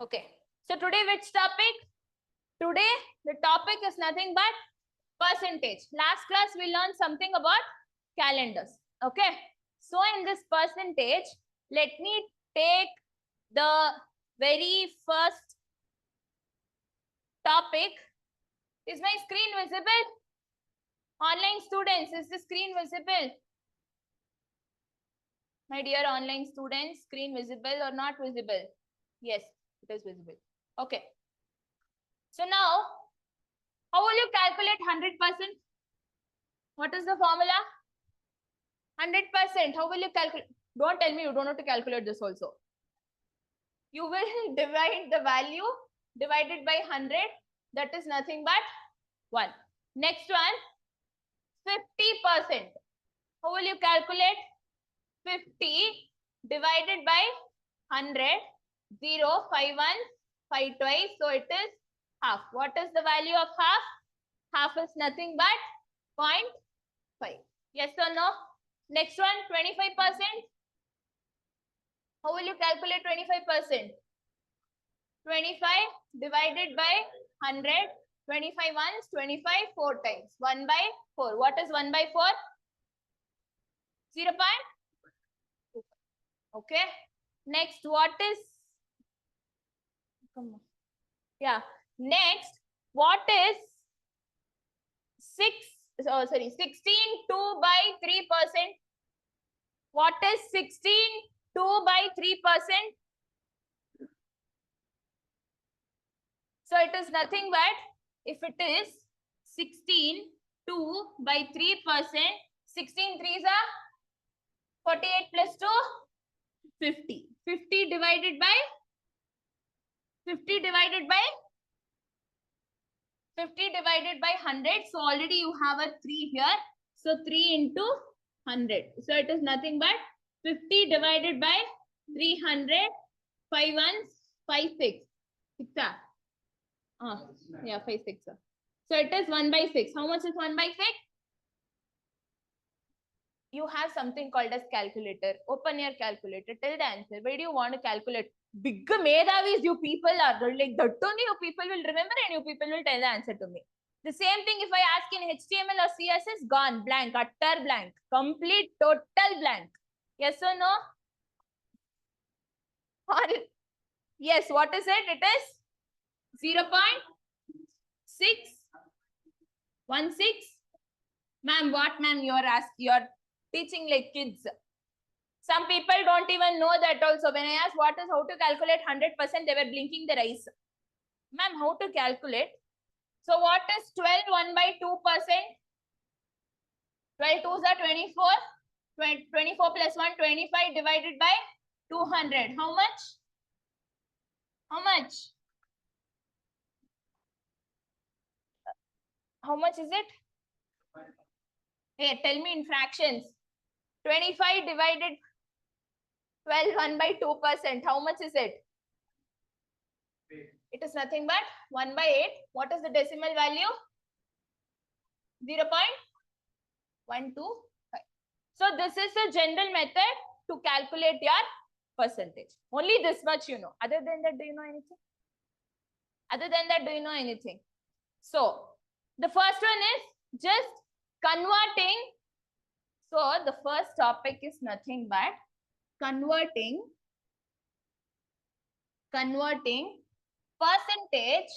Okay. So today which topic? Today the topic is nothing but percentage. Last class we learned something about calendars. Okay. So in this percentage, let me take the very first topic. Is my screen visible? Online students, is the screen visible? My dear online students, screen visible or not visible? Yes, it is visible. Okay. So now, how will you calculate 100%? What is the formula? 100%. How will you calculate? Don't tell me you don't know to calculate this also. You will divide the value divided by 100. That is nothing but 1. Next one, 50%. How will you calculate? 50 divided by 100. 0, 5 1, 5 twice. So it is half. What is the value of half? Half is nothing but 0.5. Yes or no? Next one, 25%. How will you calculate 25%? 25 divided by 100. 25 once, 25 4 times. 1 by 4. What is 1 by 4? 0. Okay. Next, what is? Yeah. Next, what is 16 2 by 3%? What is 16 2 by 3%? So it is nothing but if it is 16 2 by 3%, 16 3s are 48 plus 2 50. 50 divided by 50 divided by 50 divided by 100. So already you have a 3 here. So 3 into 100. So it is nothing but 50 divided by 300. 5 ones, 5 6. 6 yeah, 5 6. So it is 1 by 6. How much is 1 by 6? You have something called as calculator. Open your calculator. Tell the answer. Where do you want to calculate? Big Medhavis you people are. Like that only you people will remember and you people will tell the answer to me. The same thing if I ask in HTML or CSS, gone, blank, utter blank, complete, total blank. Yes or no? Or yes, what is it? It is 0.616. Ma'am, what ma'am? You're teaching like kids. Some people don't even know that also. When I asked what is how to calculate 100%, they were blinking their eyes. Ma'am, how to calculate? So what is 12 1 by 2%? 12 2s are 24. 24 plus 1, 25 divided by 200. How much? How much? How much is it? Hey, tell me in fractions. 25 divided 12 1 by 2%. How much is it? It is nothing but 1 by 8. What is the decimal value? 0.125. So this is a general method to calculate your percentage. Only this much you know. Other than that, do you know anything? Other than that, do you know anything? So the first one is just converting. So the first topic is nothing but converting percentage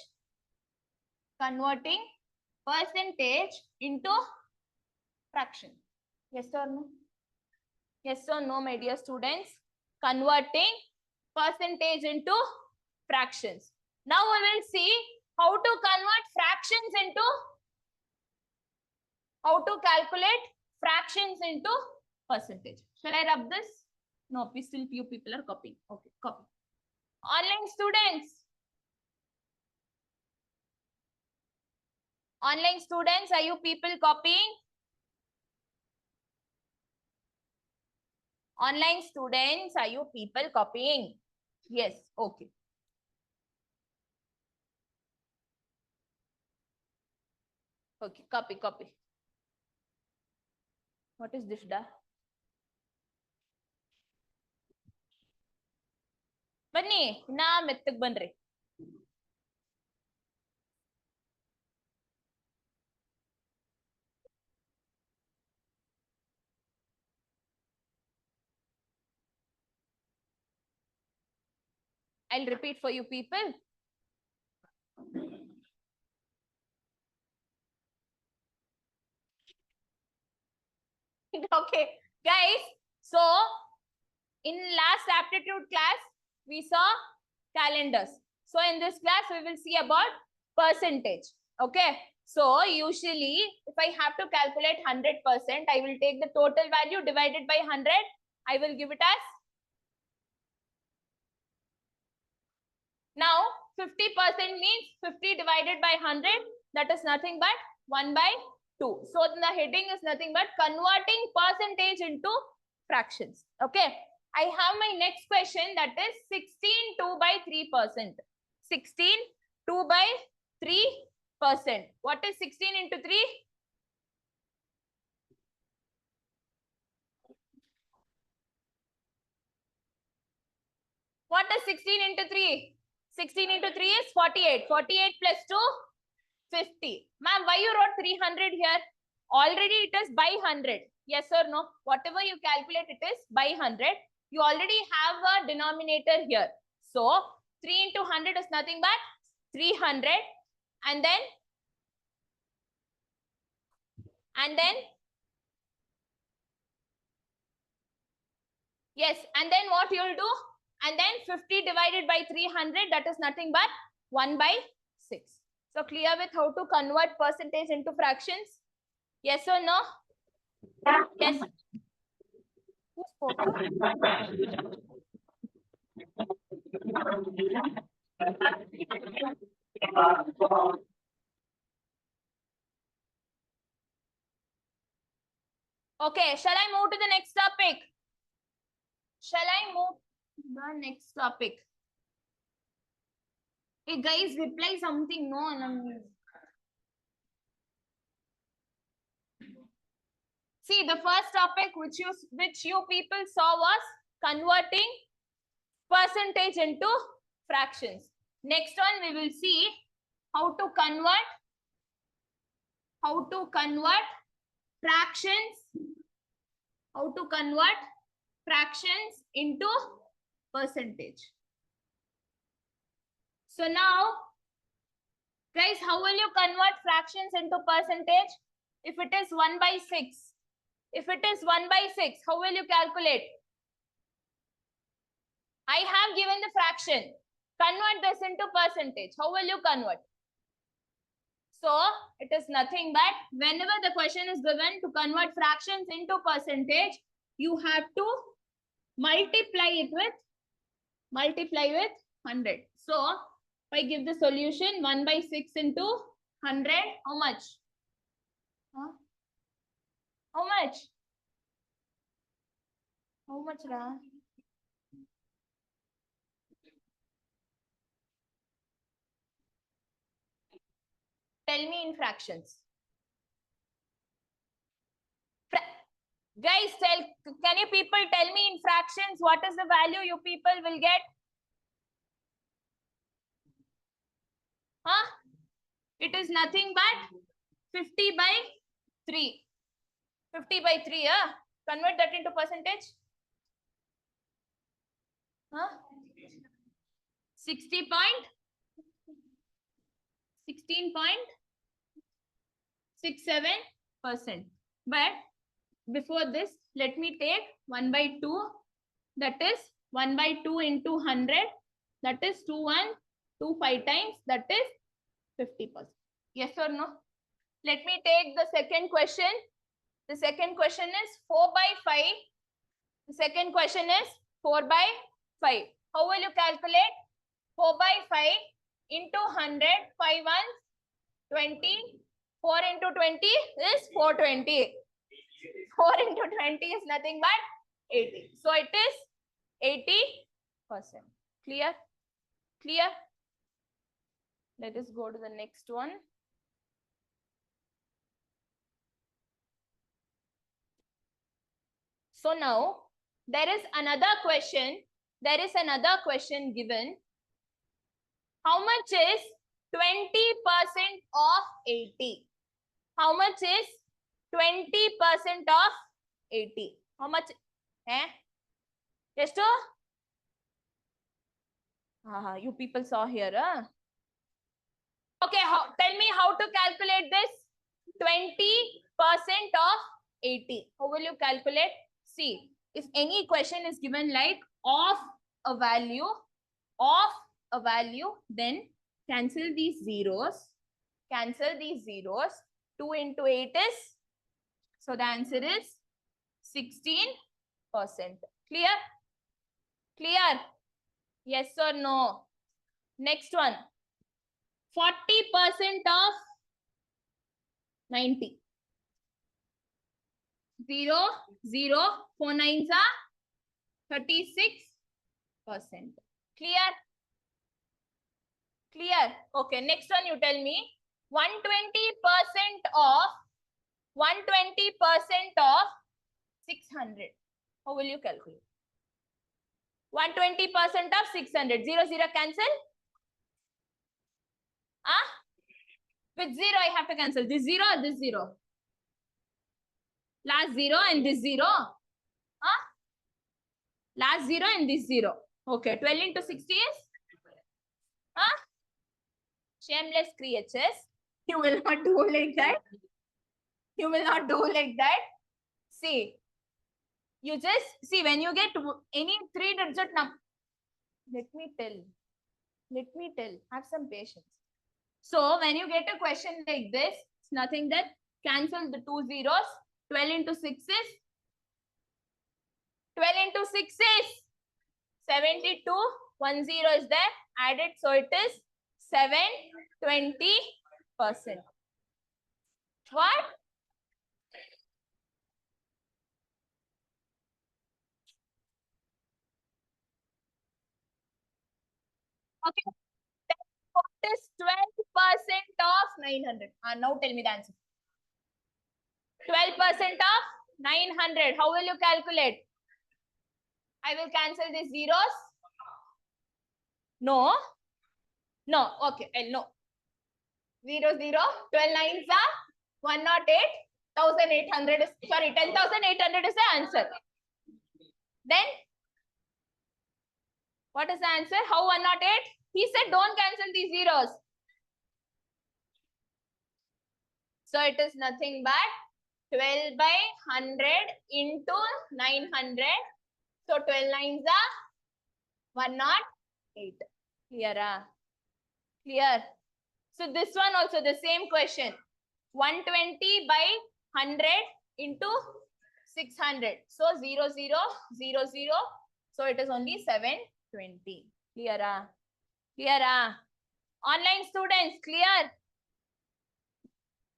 into fraction. Yes or no? Yes or no, my dear students? Converting percentage into fractions. Now we will see how to convert fractions into, how to calculate fractions into percentage. Shall I rub this? No, still few people are copying. Okay, copy. Online students. Online students, are you people copying? Online students, are you people copying? Yes, okay. Okay, copy. What is this, da? ಬನ್ನಿ ನಾ ಮೆತ್ತಗ್ ಬನ್ರಿ. I'll repeat for you people. Okay, guys. So in last aptitude class, we saw calendars. So in this class, we will see about percentage. Okay. So usually, if I have to calculate 100%, I will take the total value divided by 100. I will give it as. Now 50% means 50 divided by 100. That is nothing but 1/2. So the heading is nothing but converting percentage into fractions. Okay. I have my next question, that is 16 2/3%. 16 2/3%. What is 16 into 3? What is 16 into 3? 16 into 3 is 48. 48 plus 2, 50. Ma'am, why you wrote 300 here? Already it is by 100. Yes or no? Whatever you calculate, it is by 100. You already have a denominator here. So 3 into 100 is nothing but 300. And then yes, and then what you'll do? And then 50 divided by 300, that is nothing but 1/6. So clear with how to convert percentage into fractions? Yes or no? Yes. Who spoke? Okay, shall I move to the next topic? Shall I move to the next topic? Hey guys, reply something. No, see, the first topic which you people saw was converting percentage into fractions. Next one, we will see how to convert fractions. How to convert fractions into percentage. So now, guys, how will you convert fractions into percentage? If it is 1/6, if it is 1/6, how will you calculate? I have given the fraction. Convert this into percentage. How will you convert? So it is nothing but whenever the question is given to convert fractions into percentage, you have to multiply with 100. So if I give the solution 1/6 into 100, how much? Huh? How much? How much, Ra? Tell me in fractions. Guys, can you people tell me in fractions what is the value you people will get? Huh? It is nothing but 50/3. 50/3, huh? Convert that into percentage. Huh? 16.67%. But before this, let me take 1/2. That is 1/2 into 100. That is 2125 times. That is 50%. Yes or no? Let me take the second question. The second question is 4/5. The second question is 4/5. How will you calculate? 4/5 into 100, 5 1s, 20. 4 into 20 is 420. 4 into 20 is nothing but 80. So it is 80%. Clear? Clear? Let us go to the next one. So now there is another question there is another question given. How much is 20% of 80? How much is 20% of 80? How much? Just to? You people saw here. Okay, tell me how to calculate this. 20% of 80. How will you calculate? See, if any question is given like of a value, then cancel these zeros. 2 into 8 is, so the answer is 16%. Clear? Clear? Yes or no? Next one. 40% of 90. 0, 0, 4 nines are 36%. Clear? Clear? Okay, next one you tell me. 120% of 600. How will you calculate? 120% of 600. 0, 0 cancel? With 0 I have to cancel. This 0 or this 0? Last 0 and this 0. Last 0 and this 0. Okay, 12 into 60 is? Shameless creatures. You will not do like that. You will not do like that. See, you just see when you get any 3-digit number. Let me tell. Have some patience. So when you get a question like this, it's nothing that cancel the 2 zeros. 12 into 6 is 72. 1 0 is there. Add it, so it is 720%. What? Okay. What is 12% of 900? Now tell me the answer. 12% of 900. How will you calculate? I will cancel these zeros. No. Okay. No. 0, 0. 12 nines are 108. 1,800 is, sorry, 10,800 is the answer. Then, what is the answer? How 108? He said don't cancel these zeros. So it is nothing but 12 by 100 into 900. So 12 nines are 108. Clear? Clear? So this one also the same question. 120 by 100 into 600. So 0, 0, 0, 0. So it is only 720. Clear? Clear? Online students, clear?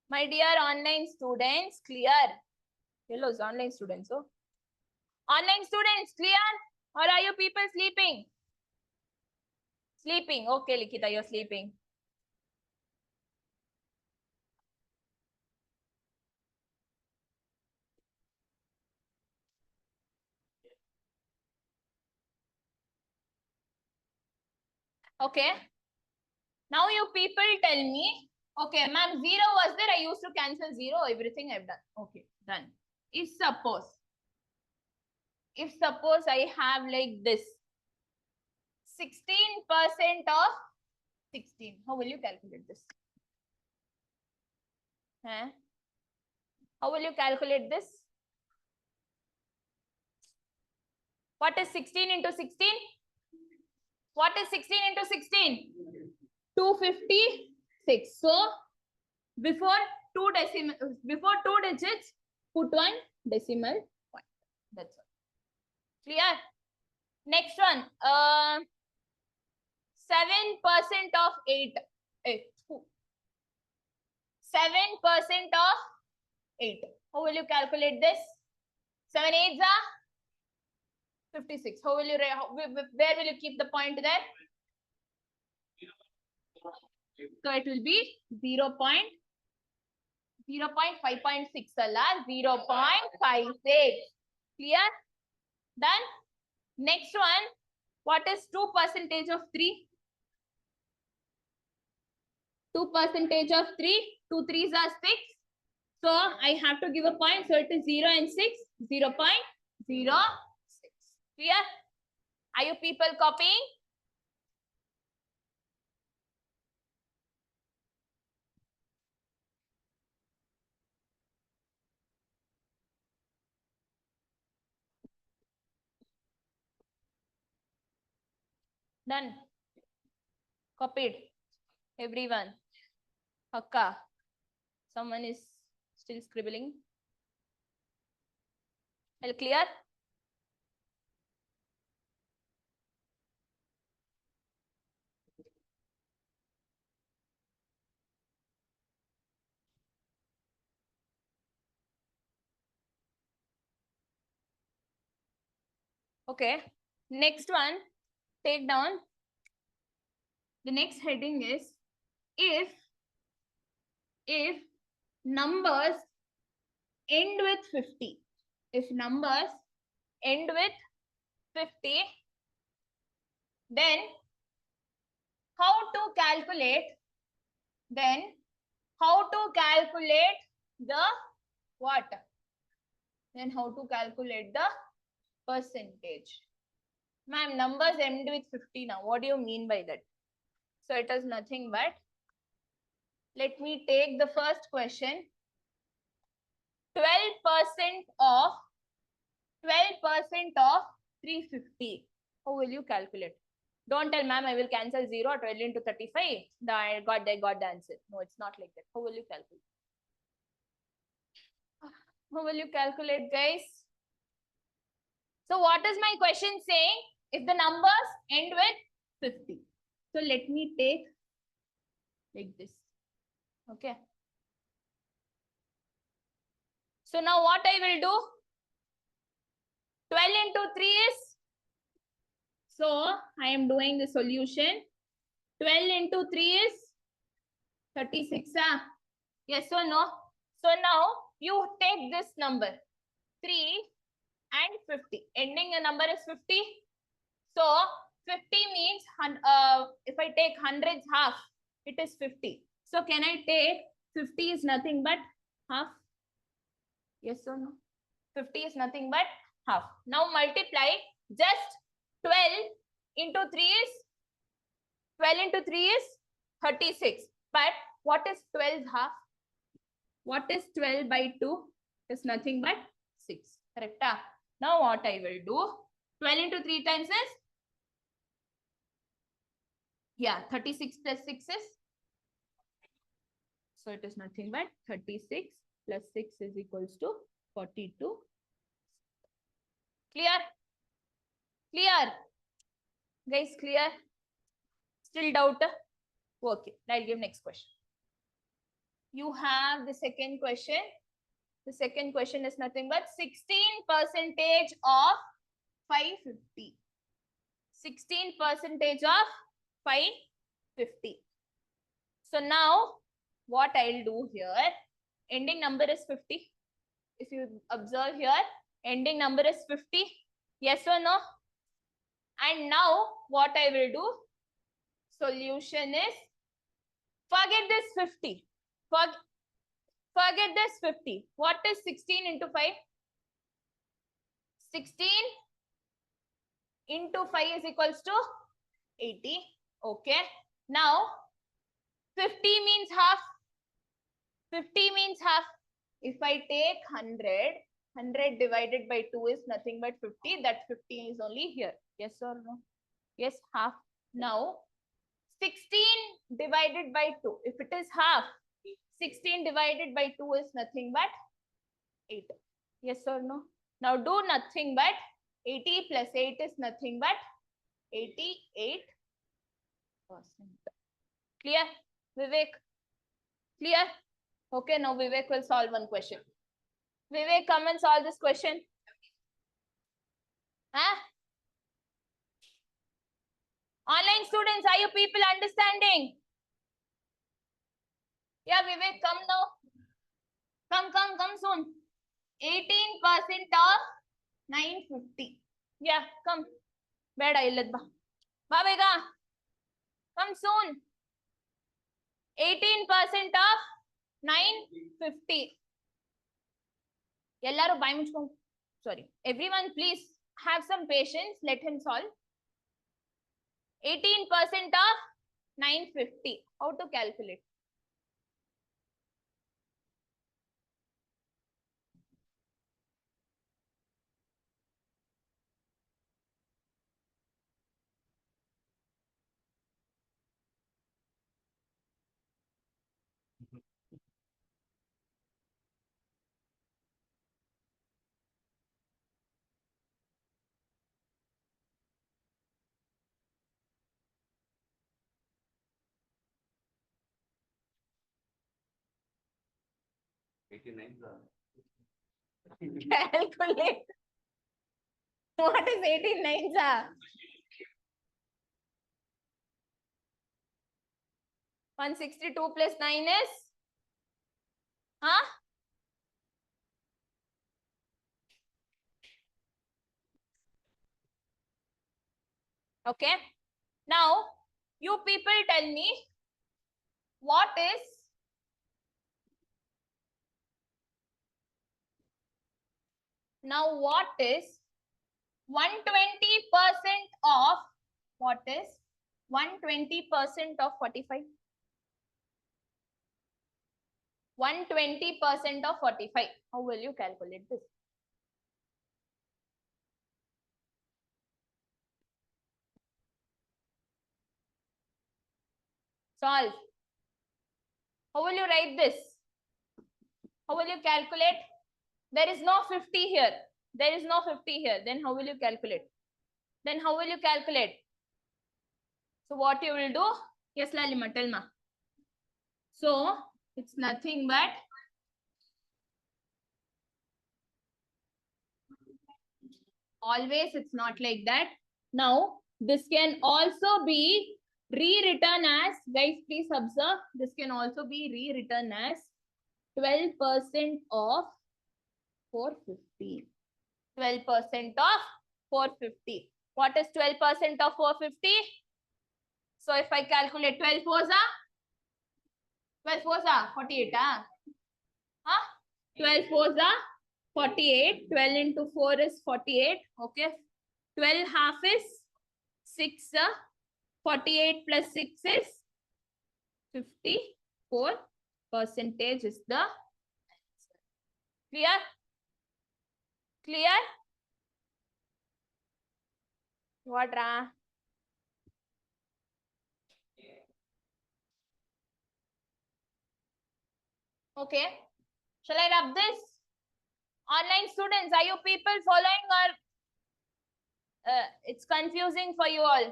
My dear online students, clear? Hello, online students. Oh. Online students, clear? Or are you people sleeping? Sleeping. Okay, Likita, you're sleeping. Okay. Now you people tell me. Okay, ma'am, 0 was there. I used to cancel 0. Everything I've done. Okay, done. If suppose I have like this. 16% of 16. How will you calculate this? How will you calculate this? What is 16 into 16? What is 16 into 16? 256. So before two digits, put one decimal point. That's all. Clear? Next one. 7% of 8. 7% of 8. How will you calculate this? 7 8s are 56. How will you, where will you keep the point there? So it will be 0 0.5.6 alla 0.56. Clear? Done. Next one, What is 2% of 3? 2% of 3. 2 3s are 6. So I have to give a point. So it is 0 and 6. 0.06. Clear? Are you people copying? Done. Copied. Everyone. Hakka. Someone is still scribbling. Well, clear? Okay. Next one. Take down. The next heading is if numbers end with 50. If numbers end with 50, then how to calculate the what? Then how to calculate the percentage? Ma'am, numbers end with 50 now. What do you mean by that? So it is nothing but, let me take the first question. 12% of 350. How will you calculate? Don't tell ma'am I will cancel 0 or 12 into 35. I got the answer. No, it's not like that. How will you calculate? How will you calculate, guys? So what is my question saying? If the numbers end with 50. So let me take like this. Okay. So now what I will do? 12 into 3 is, so I am doing the solution. 12 into 3 is 36. Yes or no? So now you take this number 3 and 50. Ending the number is 50. So 50 means if I take hundreds half, it is 50. So can I take 50 is nothing but half? Yes or no? 50 is nothing but half. Now multiply just 12 into 3 is 36. But what is 12 half? What is 12 by 2? Is nothing but 6. Correct? Now what I will do? 12 into 3 times is, yeah, 36 plus 6 is, so it is nothing but 36 plus 6 is equals to 42. Clear? Clear? Guys, clear? Still doubt? Okay, I'll give next question. You have the second question. The second question is nothing but 16% of 550. 16% of 550. So now what I'll do here, ending number is 50. If you observe here, ending number is 50. Yes or no? And now what I will do, solution is, forget this 50. Forget this 50. What is 16 into 5? 16 into 5 is equals to 80. Okay. Now 50 means half. 50 means half. If I take 100 divided by 2 is nothing but 50. That 50 is only here. Yes or no? Yes, half. Now 16 divided by 2. If it is half, 16 divided by 2 is nothing but 8. Yes or no? Now do nothing but 80 plus 8 is nothing but 88%. Clear? Vivek? Clear? Okay, now Vivek will solve one question. Vivek, come and solve this question. Huh? Online students, are you people understanding? Yeah, Vivek, come now. Come soon. 18% of 950. Yeah, come. ಬೇಡ ಇಲ್ಲದ್ ಬಾ ಬಾ ಬೇಗ come soon 18% of 950 ಎಲ್ಲರೂ ಬಾಯಿ ಮುಚ್ಕೊಂಡು sorry everyone please have some patience let him solve 18% of 950 how to calculate calculate what is 18 nines 162 plus 9 is huh okay now you people tell me what is now what is 120% of what is 120% of 45 120% of 45 how will you calculate this solve how will you write this how will you calculate there is no 50 here there is no 50 here then how will you calculate so what you will do yes Lalima tell ma so it's nothing but always it's not like that now this can also be rewritten as guys please observe this can also be rewritten as 12% of 450 12% of 450 what is 12% of 450 so if I calculate 12 fours are 12 fours are 48 huh 12 fours are 48 12 into 4 is 48 okay 12 half is 6 48 plus 6 is 54 percentage is the clear clear what ra okay shall I rub this online students are you people following or it's confusing for you all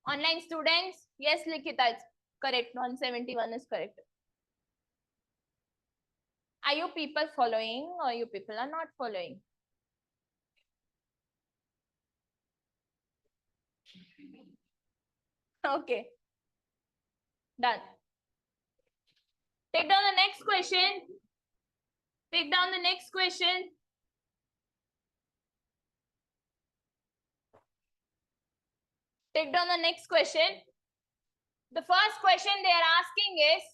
online students yes Likita it's correct 171 is correct are you people following or you people are not following okay done take down the next question take down the next question take down the next question the first question they are asking is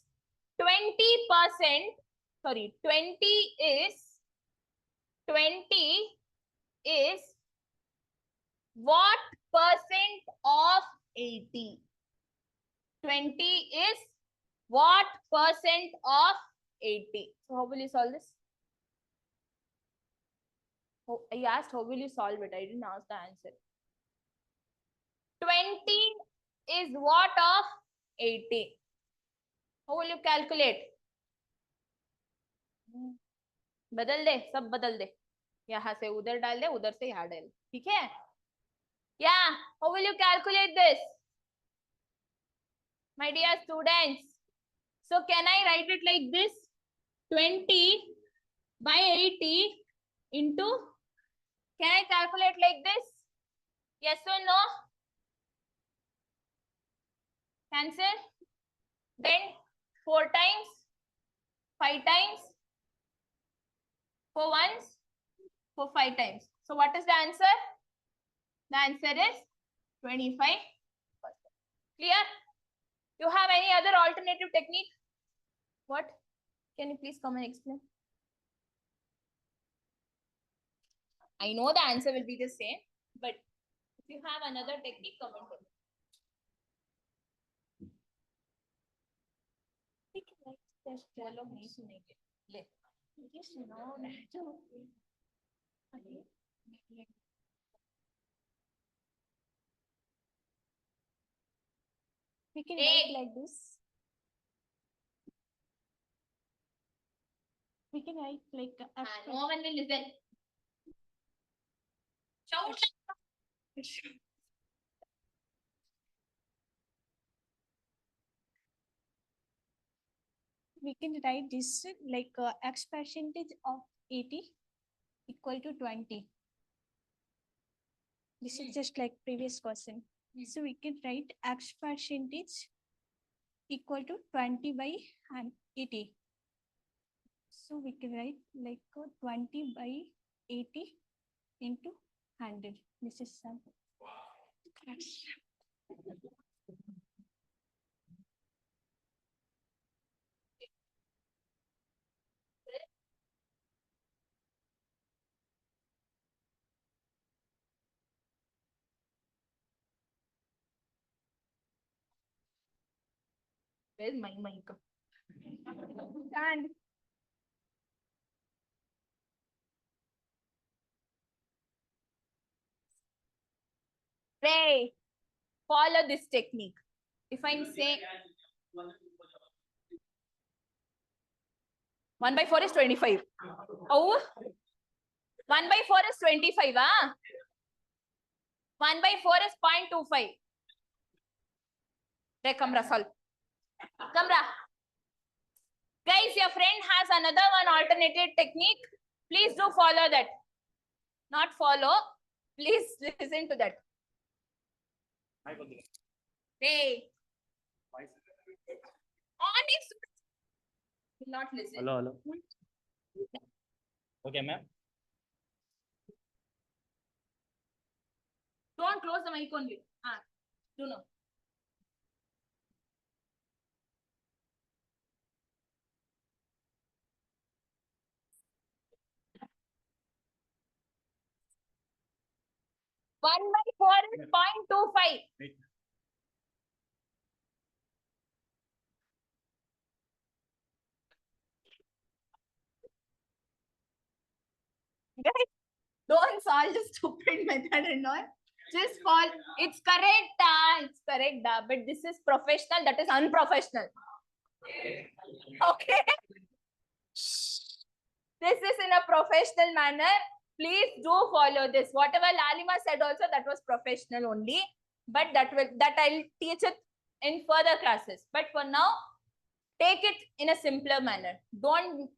20% sorry 20 is what percent of 80 20 is what percent of 80 so how will you solve this oh, I asked how will you solve it I didn't ask the answer 20 is what of 80 how will you calculate बदल दे सब बदल दे यहाँ से उधर डाल दे उधर से यहाँ डाल ठीक है yeah how will you calculate this my dear students so can I write it like this 20 by 80 into can I calculate like this yes or no cancel then 4 times 5 times 4 ones for 5 times so what is the answer The answer is 25%. Clear? You have any other alternative technique? What? Can you please come and explain? I know the answer will be the same, but if you have another technique, comment it. चलो नहीं सुनेंगे ले ये सुनाओ ना जो We can write like this. We can write like no one will listen. Shout. We can write this like x percentage of 80 equal to 20. This is just like previous question. So we can write x percentage equal to 20 by 80. So we can write like 20 by 80 into 100. This is some. Where's my mic? And Ray, follow this technique. If I'm saying 1 by 4 is 25. Oh, 1 by 4 is 25. 1 by 4 is 0.25. Ray, Kamra, solve. Kamra. Guys, your friend has another one alternative technique. Please do follow that. Not follow. Please listen to that. Hey. Honest. Will not listen. Hello. Okay, ma'am. Don't close the mic only. Do not. One by 4 is 0.25. Guys, don't solve the stupid method and all. Just follow. It's correct. It's correct. But this is professional. That is unprofessional. Okay. This is in a professional manner. Please do follow this. Whatever Lalima said also, that was professional only. But that I'll teach it in further classes. But for now, take it in a simpler manner. Don't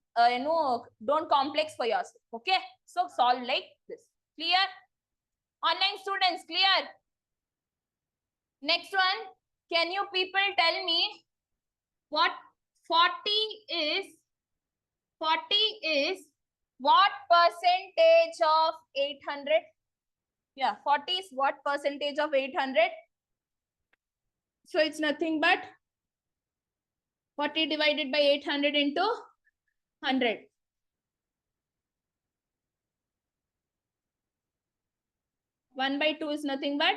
don't complex for yourself. Okay. So solve like this. Clear? Online students, clear? Next one. Can you people tell me what 40 is? 40 is what percentage of 800? Yeah, 40 is what percentage of 800? So it's nothing but 40 divided by 800 into 100. One by 2 is nothing but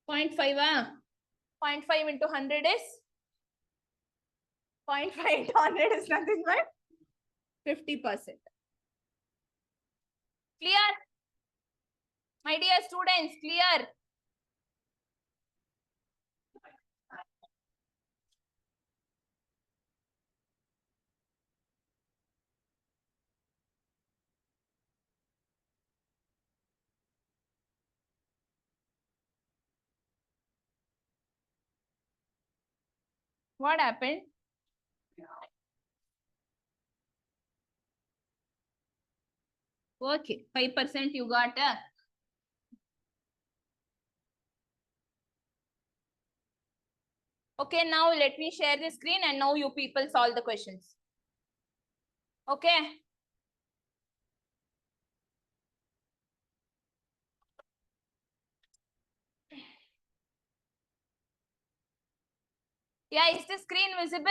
0.5. 0.5 into 100 is 0.5 into 100 is nothing but 50%. Clear? My dear students, clear? What happened? Okay, 5% you got. Okay, now let me share the screen and now you people solve the questions. Okay. Yeah, is the screen visible?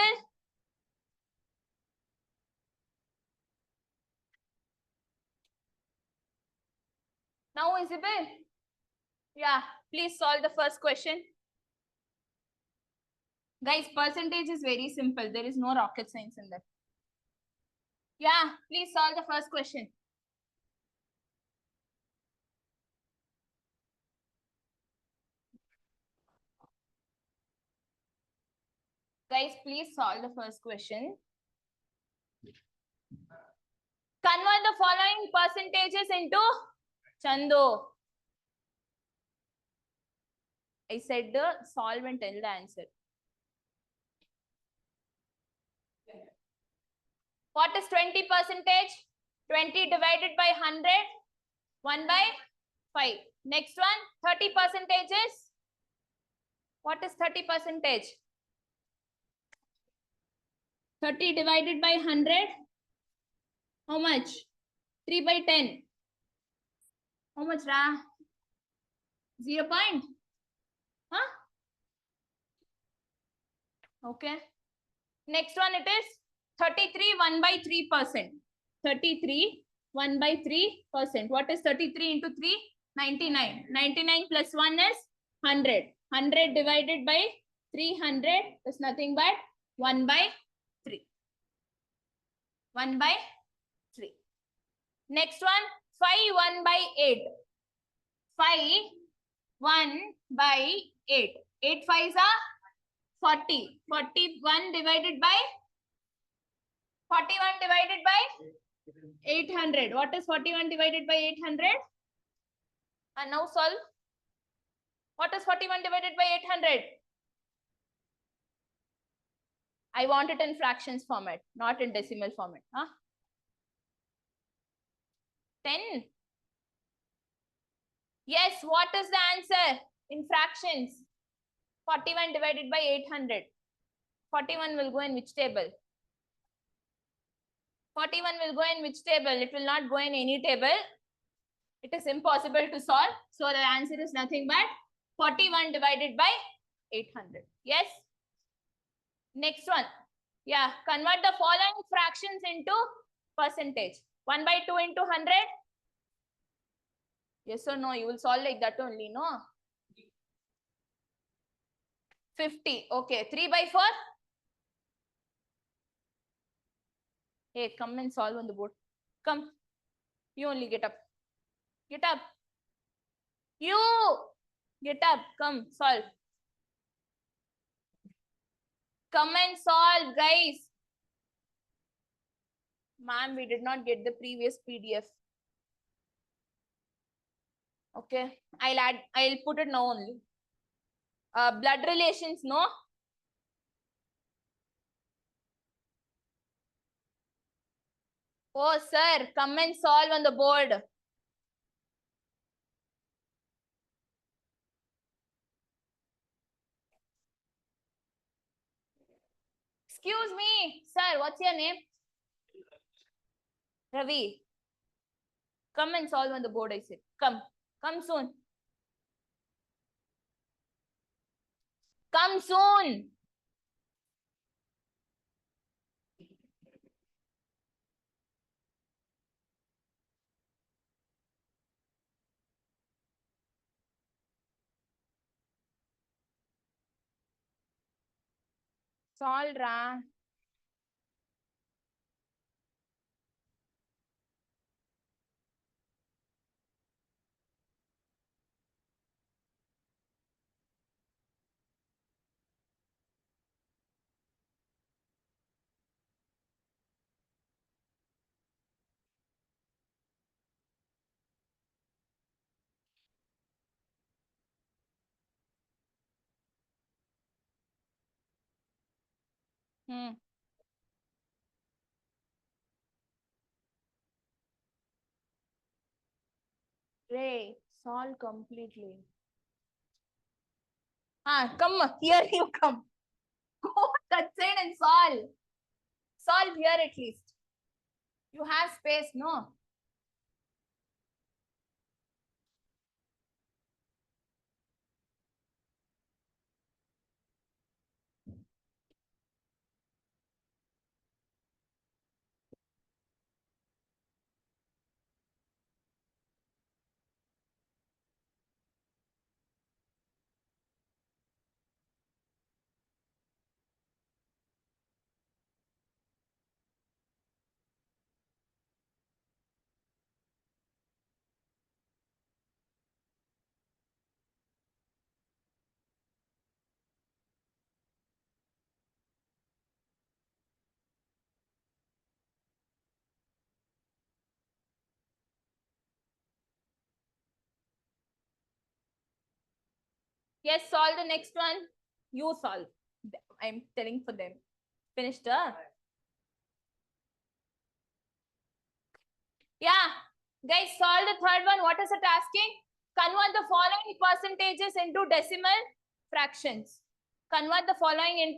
Now visible? Yeah, please solve the first question. Guys, percentage is very simple. There is no rocket science in that. Yeah, please solve the first question. Guys, please solve the first question. Convert the following percentages into Chandu. I said solve and tell the answer. What is 20 percentage? 20 divided by 100, 1 by 5. Next one, 30 percentages. What is 30 percentage? 30 divided by 100. How much? 3 by 10. How much, Ra? 0 point? Huh? Okay. Next one, it is 33, 1 by 3%. 33, 1 by 3%. What is 33 into 3? 99. 99 plus 1 is 100. 100 divided by 300 is nothing but 1 by 3. 1 by 3. Next one, 5, 1 by 8. 5, 1 by 8. 8 5s are 40. 41 divided by 41 divided by 800. What is 41 divided by 800? And now solve. What is 41 divided by 800? I want it in fractions format, not in decimal format. Huh? 10. Yes, what is the answer in fractions? 41 divided by 800. 41 will go in which table? 41 will go in which table? It will not go in any table. It is impossible to solve. So the answer is nothing but 41 divided by 800. Yes. Next one. Yeah. Convert the following fractions into percentage. 1 by 2 into 100. Yes or no? You will solve like that only, no? 50. Okay. 3 by 4. Hey, come and solve on the board. Come. You only get up. Get up. You get up. Come, solve. Come and solve, guys. Ma'am, we did not get the previous PDF. Okay. I'll put it now only. Blood relations, no? Oh, sir, come and solve on the board. Excuse me, sir, what's your name? Ravi. Come and solve on the board, I said. Come. Come soon. Come soon. Solve, Ra. Ray, solve completely. Come here, you come. Go that side and solve. Solve here at least. You have space, no? Yes, solve the next one. You solve. I'm telling for them. Finished, Yeah. Guys, solve the third one. What is it asking? Convert the following percentages into decimal fractions. Convert the following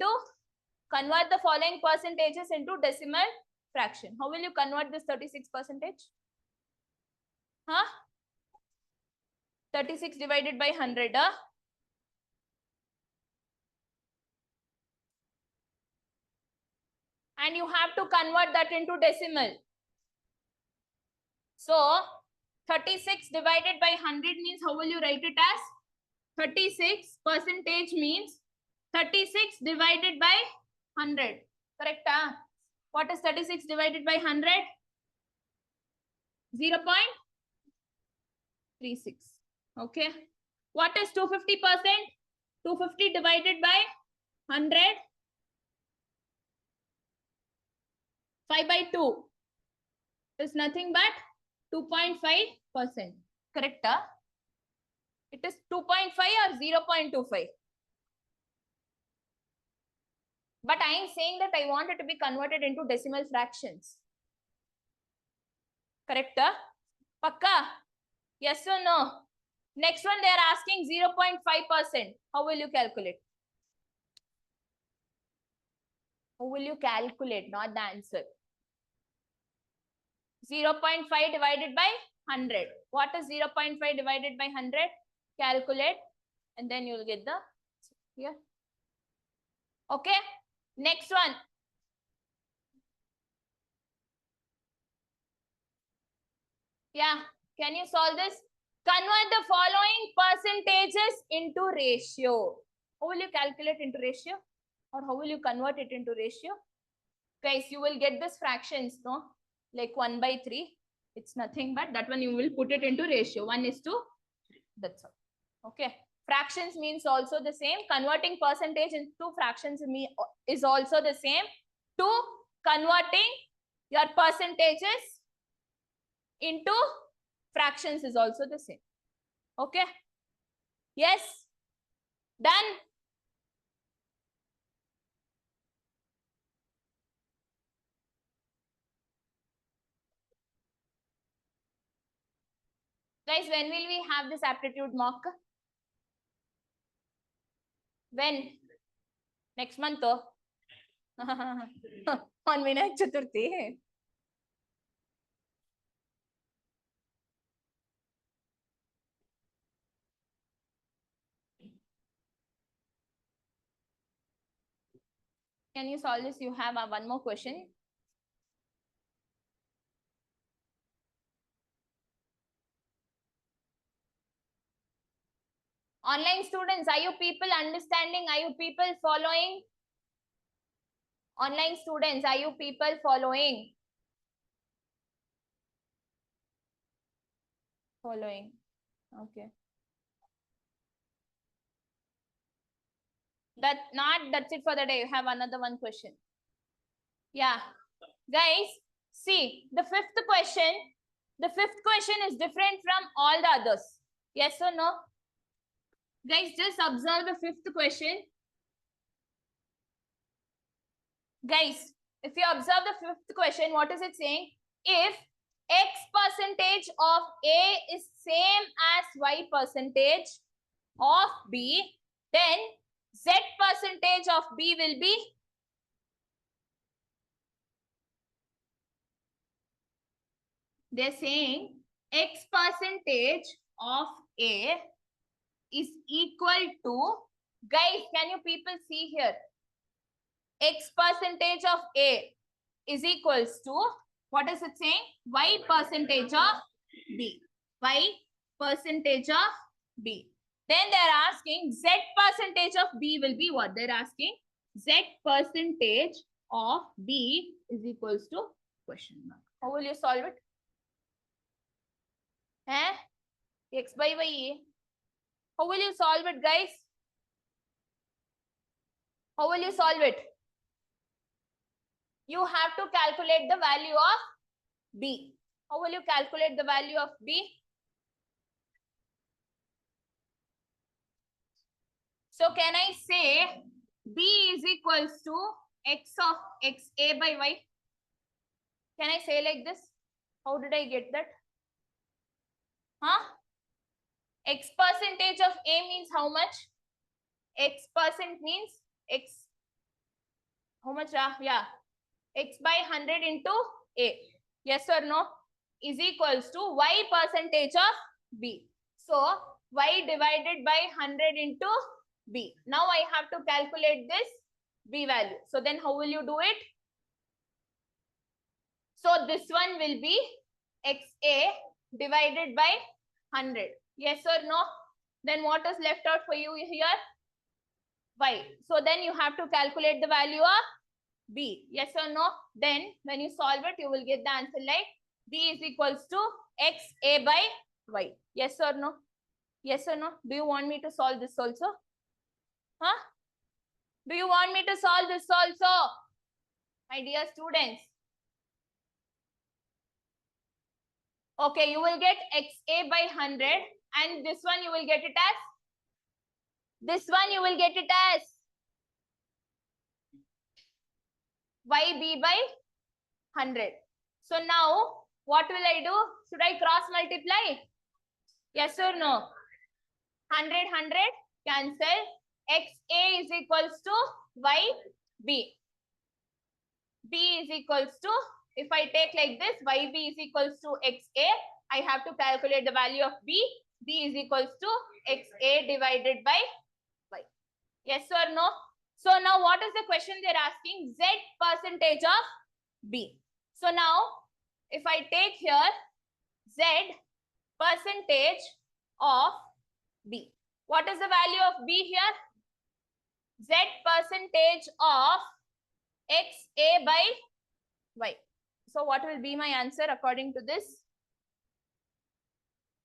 percentages into decimal fraction. How will you convert this 36 percentage? Huh? 36 divided by 100. And you have to convert that into decimal. So 36 divided by 100 means, how will you write it as? 36 percentage means 36 divided by 100. Correct? What is 36 divided by 100? 0.36. Okay. What is 250%? 250 divided by 100. 5 by 2 is nothing but 2.5%. Correct? It is 2.5 or 0.25. But I am saying that I want it to be converted into decimal fractions. Correct? Pakka? Yes or no? Next one, they are asking 0.5%. How will you calculate? How will you calculate? Not the answer. 0.5 divided by 100. What is 0.5 divided by 100? Calculate and then you will get the here. Okay. Next one. Yeah. Can you solve this? Convert the following percentages into ratio. How will you calculate into ratio? Or how will you convert it into ratio? Guys, you will get this fractions, no? Like 1 by 3. It's nothing but that one you will put it into ratio. 1:3. That's all. Okay. Fractions means also the same. Converting percentage into fractions is also the same. To converting your percentages into fractions is also the same. Okay. Yes. Done. Guys, when will we have this aptitude mock? When? Next month, though. On Vinayak Chaturthi. Can you solve this? You have one more question. Online students, are you people understanding? Are you people following? Online students, are you people following? Following. Okay. That's it for the day. You have another one question. Yeah. Guys, see, the fifth question is different from all the others. Yes or no? Guys, just observe the fifth question. Guys, if you observe the fifth question, what is it saying? If X percentage of A is same as Y percentage of B, then Z percentage of B will be? They're saying X percentage of A is equal to, guys, can you people see here? X percentage of A is equals to, what is it saying? Y percentage of B. Y percentage of B. Then they're asking Z percentage of B will be what? They're asking Z percentage of B is equals to question mark. How will you solve it? X by Y. How will you solve it, guys? How will you solve it? You have to calculate the value of B. How will you calculate the value of B? So can I say B is equals to x of xa by y? Can I say like this? How did I get that? Huh? X percentage of A means how much? X percent means X. How much? Yeah. X by 100 into A. Yes or no? Is equals to Y percentage of B. So Y divided by 100 into B. Now I have to calculate this B value. So then how will you do it? So this one will be XA divided by 100. Yes or no? Then what is left out for you here? Y. So then you have to calculate the value of B. Yes or no? Then when you solve it, you will get the answer like B is equals to XA by Y. Yes or no? Yes or no? Do you want me to solve this also? Huh? Do you want me to solve this also? My dear students. Okay, you will get XA by 100 and this one you will get it as? This one you will get it as YB by 100. So now what will I do? Should I cross multiply? Yes or no? 100, 100 cancel. XA is equals to YB. B is equals to, if I take like this, YB is equals to XA. I have to calculate the value of B. B is equals to XA divided by Y. Yes or no? So now what is the question they're asking? Z percentage of B. So now if I take here Z percentage of B. What is the value of B here? Z percentage of XA by Y. So what will be my answer according to this?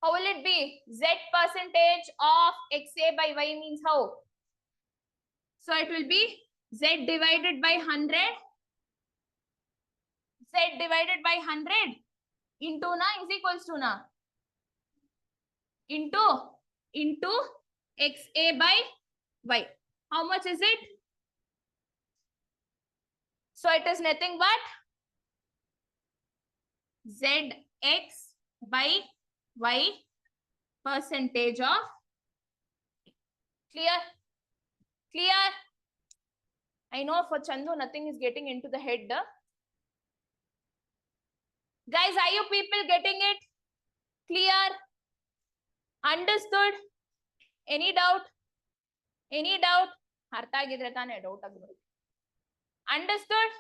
How will it be? Z percentage of XA by Y means how? So it will be Z divided by 100. Z divided by 100 into na is equals to na. Into XA by Y. How much is it? So it is nothing but ZX by Y percentage of. Clear? Clear? I know for Chandu nothing is getting into the head. Guys, are you people getting it? Clear? Understood? Any doubt? Any doubt? ಅರ್ಥ ಆಗಿದ್ರೆ ತಾನೇ doubt ಆಗ್ಬೋದು. Understood?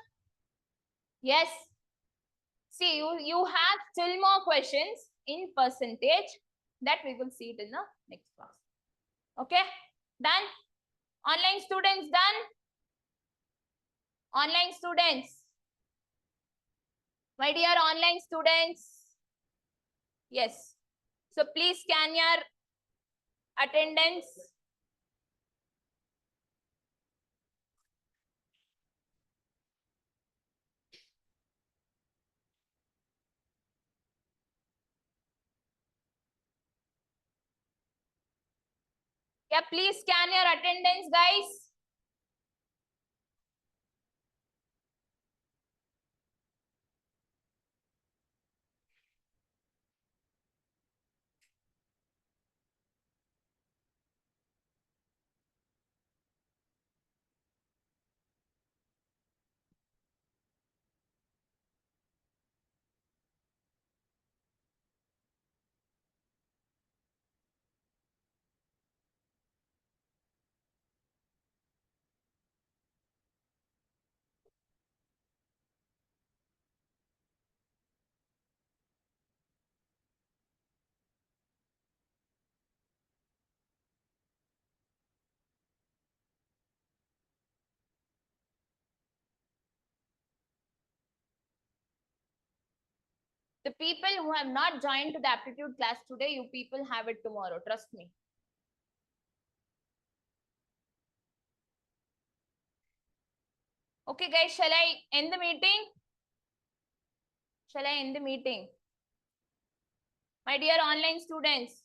Yes. See, you have still more questions in percentage that we will see it in the next class. Okay? Done? Online students done? Online students. My dear online students. Yes. So please scan your attendance. Yeah, please scan your attendance, guys. The people who have not joined to the aptitude class today, you people have it tomorrow. Trust me. Okay, guys, shall I end the meeting? Shall I end the meeting? My dear online students.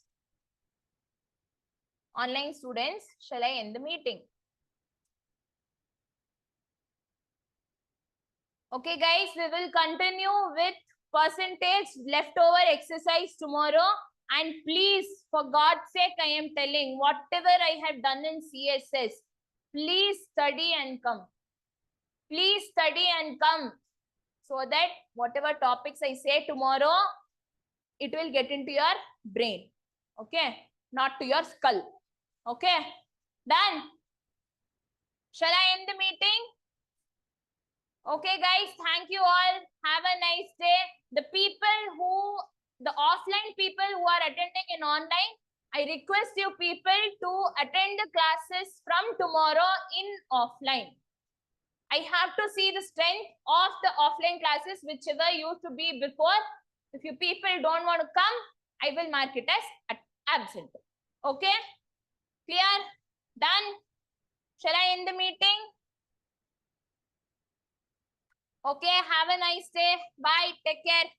Online students, shall I end the meeting? Okay, guys, we will continue with percentage leftover exercise tomorrow. And please, for God's sake, I am telling, whatever I have done in CSS, please study and come. Please study and come, so that whatever topics I say tomorrow, it will get into your brain. Okay, not to your skull. Okay, done. Shall I end the meeting? Okay, guys, thank you all. Have a nice day. The offline people who are attending in online, I request you people to attend the classes from tomorrow in offline. I have to see the strength of the offline classes, whichever used to be before. If you people don't want to come, I will mark it as absent. Okay? Clear? Done? Shall I end the meeting? Okay, have a nice day. Bye. Take care.